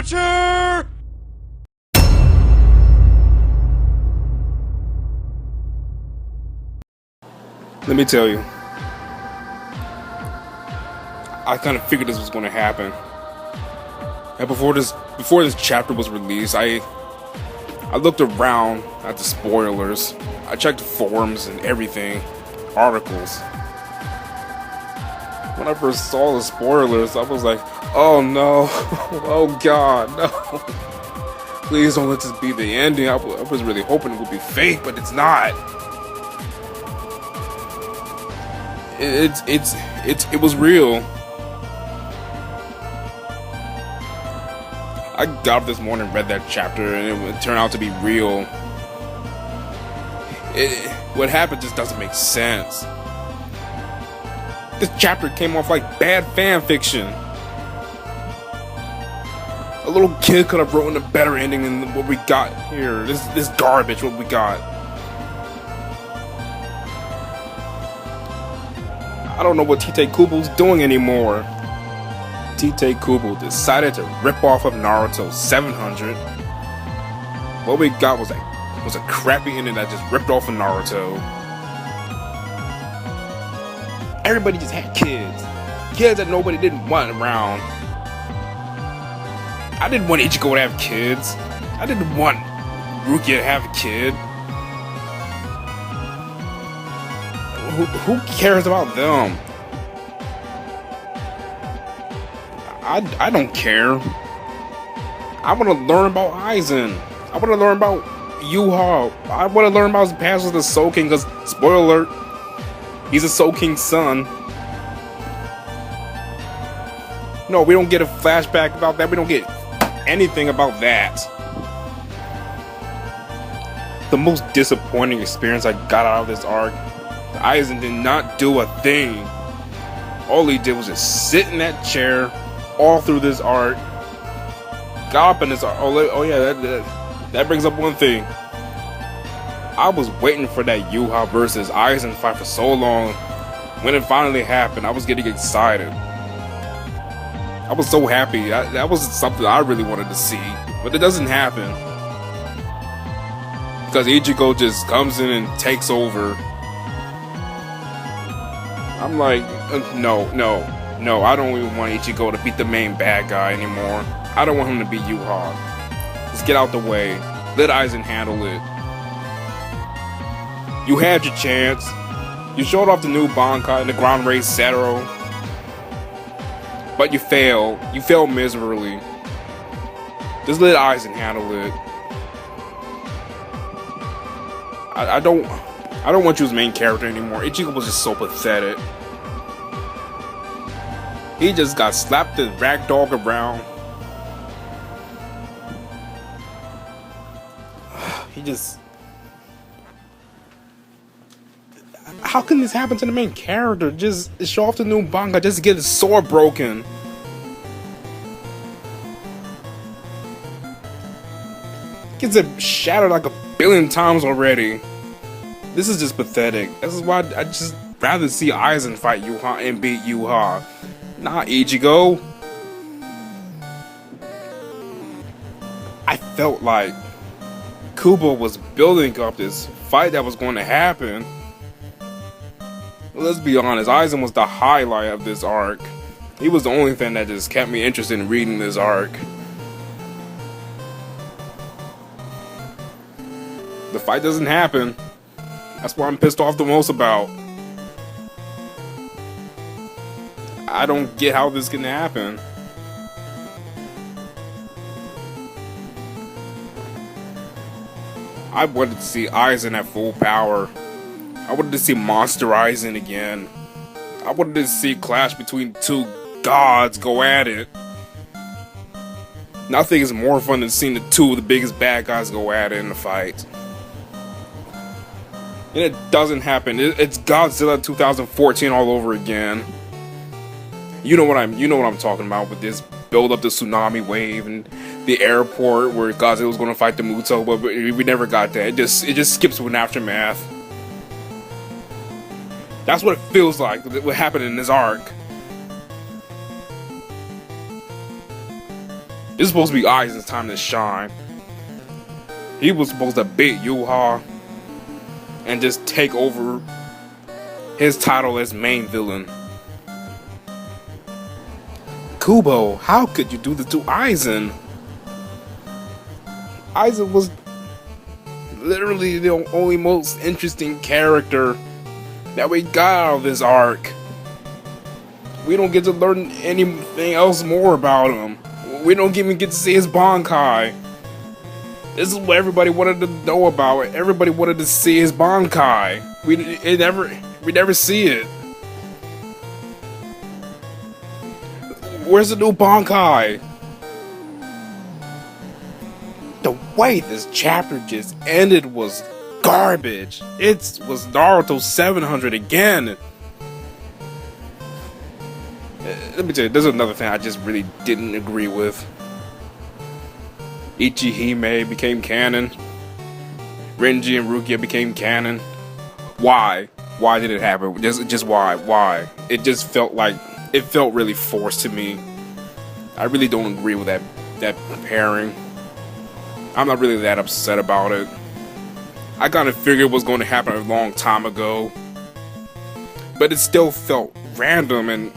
Butcher! Let me tell you, I kind of figured this was going to happen. And before this chapter was released, I looked around at the spoilers. I checked forums and everything, articles. When I first saw the spoilers, I was like, oh no, oh god, no. Please don't let this be the ending. I was really hoping it would be fake, but it's not. It was real. I got up this morning and read that chapter, and it turned out to be real. What happened just doesn't make sense. This chapter came off like bad fan fiction. A little kid could have written a better ending than what we got here. This garbage, what we got. I don't know what Tite Kubo's doing anymore. Tite Kubo decided to rip off of Naruto 700. What we got was a crappy ending that just ripped off of Naruto. Everybody just had kids. Kids that nobody didn't want around. I didn't want Ichigo to have kids. I didn't want Rukia to have a kid. Who cares about them? I don't care. I want to learn about Aizen. I want to learn about Juha'a. I want to learn about his past with the Soul King, because, spoiler alert, he's a Soul King's son. No, we don't get a flashback about that. We don't get anything about that. The most disappointing experience I got out of this arc, Aizen did not do a thing. All he did was just sit in that chair all through this arc. Got up in this arc. Oh yeah, that brings up one thing. I was waiting for that Juha'a versus Aizen fight for so long. When it finally happened, I was getting excited. I was so happy. That was something I really wanted to see, but it doesn't happen because Ichigo just comes in and takes over. I'm like, no, I don't even want Ichigo to beat the main bad guy anymore. I don't want him to beat Juha'a. Just get out the way. Let Aizen handle it. You had your chance. You showed off the new bankai and the ground race Setero. But you failed. You failed miserably. Just let Aizen handle it. I don't want you as main character anymore. Ichigo was just so pathetic. He just got slapped and ragdolled around. He just... How can this happen to the main character? Just show off the new bankai just to get his sword broken. Gets it shattered like a billion times already. This is just pathetic. This is why I just rather see Aizen fight Juha'a and beat Juha'a, not Ichigo. I felt like Kubo was building up this fight that was going to happen. Let's be honest, Aizen was the highlight of this arc. He was the only thing that just kept me interested in reading this arc. The fight doesn't happen. That's what I'm pissed off the most about. I don't get how this can happen. I wanted to see Aizen at full power. I wanted to see Monster Aizen again. I wanted to see clash between two gods go at it. Nothing is more fun than seeing the two of the biggest bad guys go at it in a fight. And it doesn't happen. It's Godzilla 2014 all over again. You know what I'm talking about with this build up the tsunami wave and the airport where Godzilla was going to fight the Muto, but we never got that. It just skips with an aftermath. That's what it feels like. What happened in this arc. This is supposed to be Aizen's time to shine. He was supposed to beat Juha'a and just take over his title as main villain. Kubo, how could you do this to Aizen? Aizen was literally the only most interesting character that we got out of this arc. We don't get to learn anything else more about him. We don't even get to see his bankai. This is what everybody wanted to know about. Everybody wanted to see his bankai. We never see it. Where's the new bankai? The way this chapter just ended was garbage. It was Naruto 700 again. Let me tell you, there's another thing I just really didn't agree with. Ichihime became canon. Renji and Rukia became canon. Why? Why did it happen? Just why? Why? It just felt really forced to me. I really don't agree with that pairing. I'm not really that upset about it. I kind of figured it was going to happen a long time ago, but it still felt random, and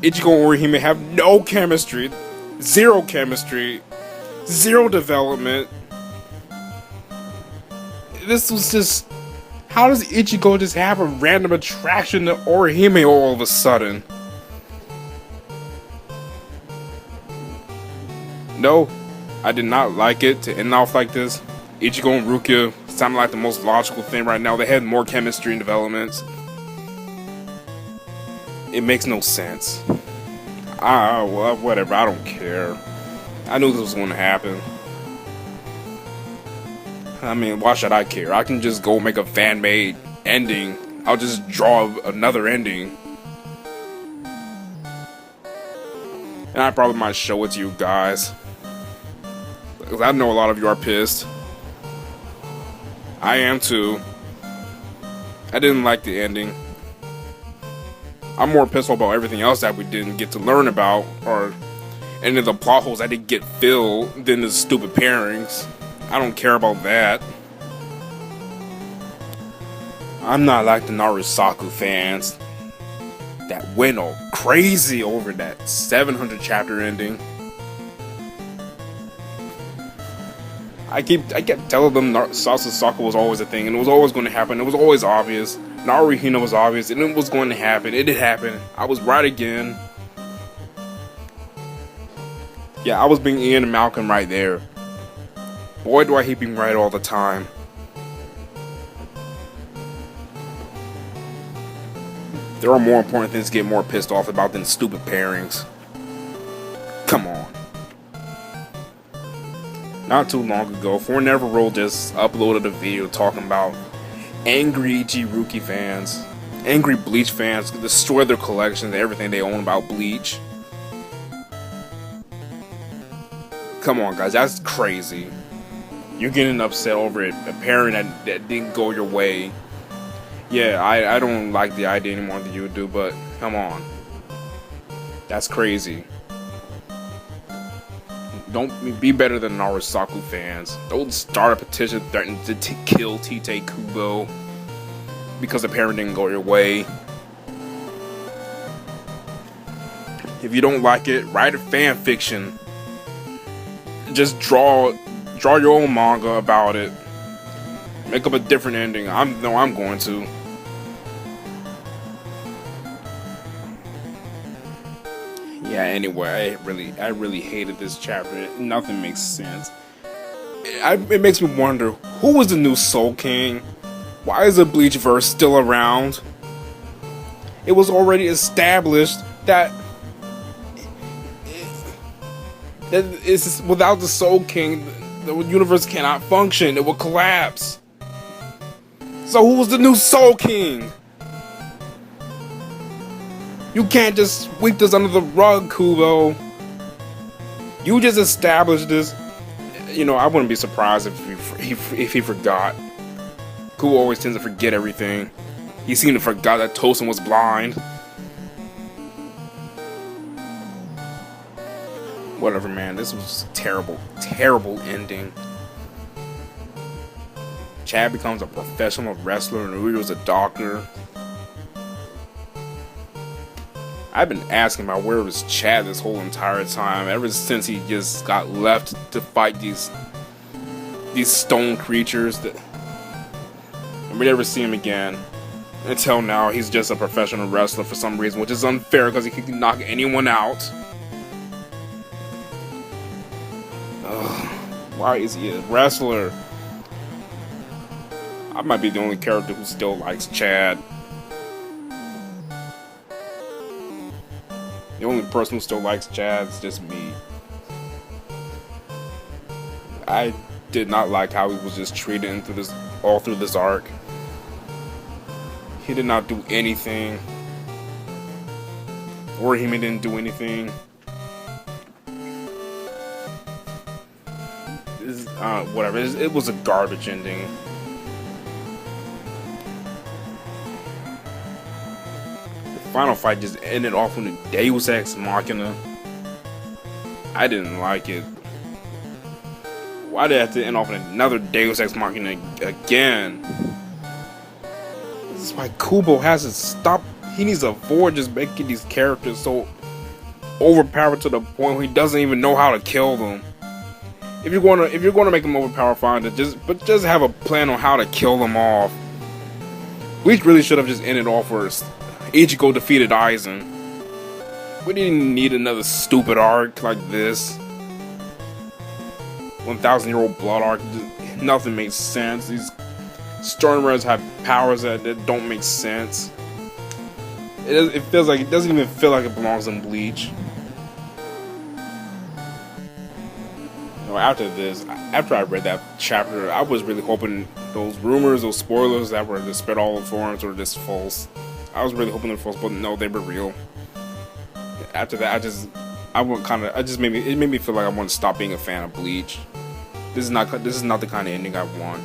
Ichigo and Urahara have no chemistry, zero development. This was just, how does Ichigo just have a random attraction to Urahara all of a sudden? No, I did not like it to end off like this. Ichigo and Rukia sounded like the most logical thing right now. They had more chemistry and developments. It makes no sense. Well, whatever, I don't care. I knew this was going to happen. I mean, why should I care? I can just go make a fan-made ending. I'll just draw another ending. And I probably might show it to you guys, because I know a lot of you are pissed. I am too. I didn't like the ending. I'm more pissed off about everything else that we didn't get to learn about, or any of the plot holes that didn't get filled, than the stupid pairings. I don't care about that. I'm not like the Narusaku fans that went all crazy over that 700 chapter ending. I kept telling them Sasasaka was always a thing, and it was always going to happen. It was always obvious. Naruhina was obvious, and it was going to happen. It did happen. I was right again. Yeah, I was being Ian and Malcolm right there. Boy, do I hate being right all the time. There are more important things to get more pissed off about than stupid pairings. Come on. Not too long ago, For Never Roll just uploaded a video talking about angry Ichiruki fans, angry Bleach fans destroy their collections and everything they own about Bleach. Come on, guys, that's crazy. You're getting upset over it, a pairing that didn't go your way. Yeah, I don't like the idea anymore than you do, but come on. That's crazy. Don't be better than Narusaku fans. Don't start a petition threatening to kill Tite Kubo because the pairing didn't go your way. If you don't like it, write a fan fiction. Just draw your own manga about it. Make up a different ending. I'm going to. Yeah, anyway, I really hated this chapter. Nothing makes sense. It makes me wonder, who was the new Soul King? Why is the Bleach verse still around? It was already established that it's without the Soul King, the universe cannot function. It will collapse. So who was the new Soul King? You can't just sweep this under the rug, Kubo. You just established this. You know, I wouldn't be surprised if he forgot. Kubo always tends to forget everything. He seemed to forgot that Tosin was blind. Whatever, man. This was just a terrible, terrible ending. Chad becomes a professional wrestler and Rui was a doctor. I've been asking about where was Chad this whole entire time, ever since he just got left to fight these stone creatures that, and we never see him again. Until now, he's just a professional wrestler for some reason, which is unfair because he can knock anyone out. Why is he a wrestler? I might be the only character who still likes Chad. The only person who still likes Chad is just me. I did not like how he was just treated all through this arc. He did not do anything. Urahara didn't do anything. Whatever. It was a garbage ending. Final fight just ended off with a Deus Ex Machina. I didn't like it. Why did it have to end off with another Deus Ex Machina again? This is why Kubo has to stop. He needs to avoid just making these characters so overpowered to the point where he doesn't even know how to kill them. If you're going to make them overpowered, fine. Just have a plan on how to kill them off. Bleach really should have just ended off first. Ichigo defeated Aizen. We didn't need another stupid arc like this. 1,000-year-old blood arc. Nothing makes sense. These Stormers have powers that don't make sense. It feels like it doesn't even feel like it belongs in Bleach. After I read that chapter, I was really hoping those rumors, those spoilers that were just spread all over forums were just false. I was really hoping they were false, but no, they were real. After that, it made me feel like I want to stop being a fan of Bleach. This is not the kind of ending I want.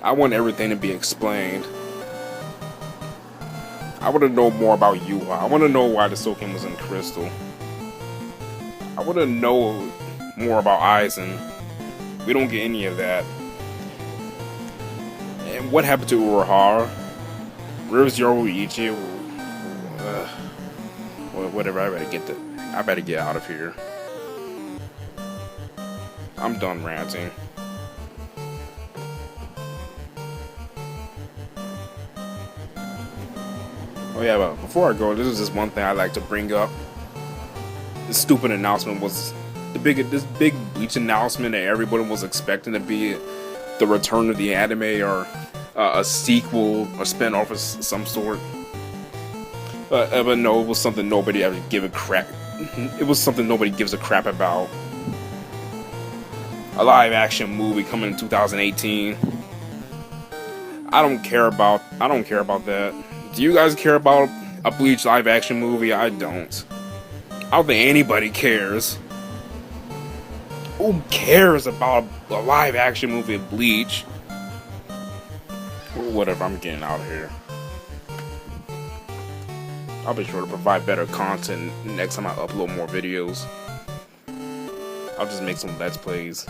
I want everything to be explained. I want to know more about Juha'a. I want to know why the Soken was in Crystal. I want to know more about Aizen. We don't get any of that. And what happened to Urahara? Where's Yoruichi? Whatever. I better get out of here. I'm done ranting. Oh yeah, but before I go, this is just one thing I'd like to bring up. This stupid announcement was this big Bleach announcement that everybody was expecting to be the return of the anime or a sequel or spin-off of some sort. But no, it was something nobody ever give a crap. It was something nobody gives a crap about. A live-action movie coming in 2018. I don't care about that. Do you guys care about a Bleach live-action movie? I don't. I don't think anybody cares. Who cares about a live-action movie of Bleach? Whatever, I'm getting out of here. I'll be sure to provide better content next time I upload more videos. I'll just make some Let's Plays.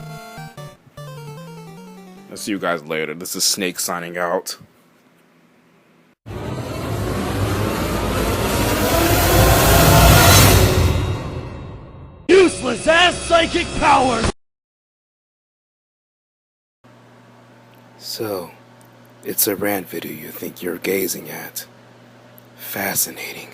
I'll see you guys later. This is Snake signing out. Useless ass psychic powers! So, it's a rant video you think you're gazing at. Fascinating.